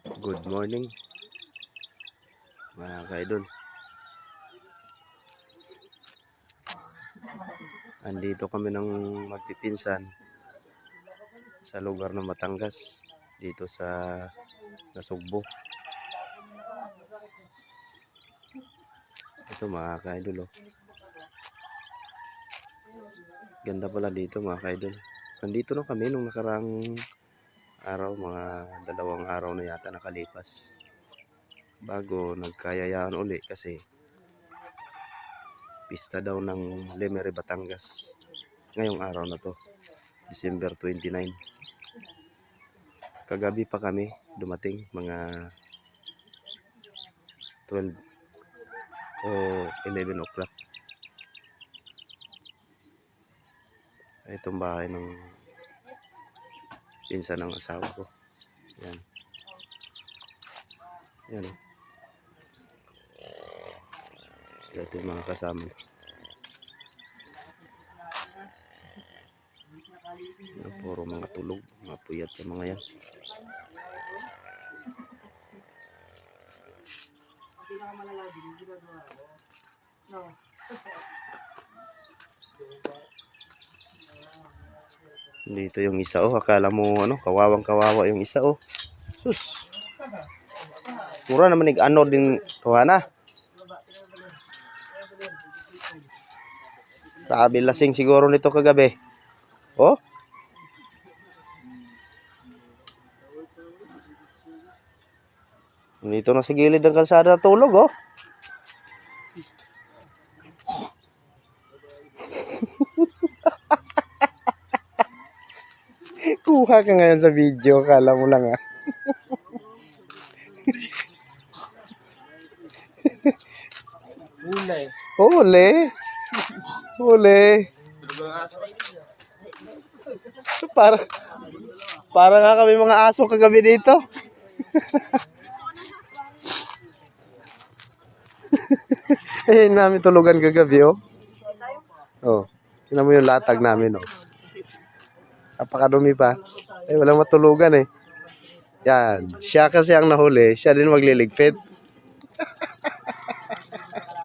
Good morning mga kaidol. Andito kami ng magpipinsan sa lugar ng Batangas, dito sa Nasugbo. Ito mga kaidol, oh. Ganda pala dito mga kaidol. Nandito na kami nung nakarang araw, mga 2 araw na yata nakalipas, bago nagkayayaan uli kasi pista daw ng Lemery Batangas ngayong araw na to, December 29. Kagabi pa kami dumating, mga 12 o 11 o'clock. Itong bahay ng pinsan ng asawa ko. Yan. Yan, oh. Ito yung mga kasama. Yan, puro mga tulog, mga puyat yung mga yan. Dito yung isa, oh. Akala mo ano, kawawang kawawa yung isa, oh. Sus. Mura naman ano din kawana. Grabe lasing siguro nito kagabi. Oh. Dito na sa gilid ng kalsada tulog, oh. Kuha ka ngayon sa video, kala mo lang, ah. Huli. Huli. Huli. Para nga kami mga aso kagabi dito. Eh, namin tulugan kagabi, oh. Oh, tingnan mo yung latag namin, oh. Napakadumi pa. Eh, walang matulugan, eh. Yan. Siya kasi ang nahuli, siya din magliligpit.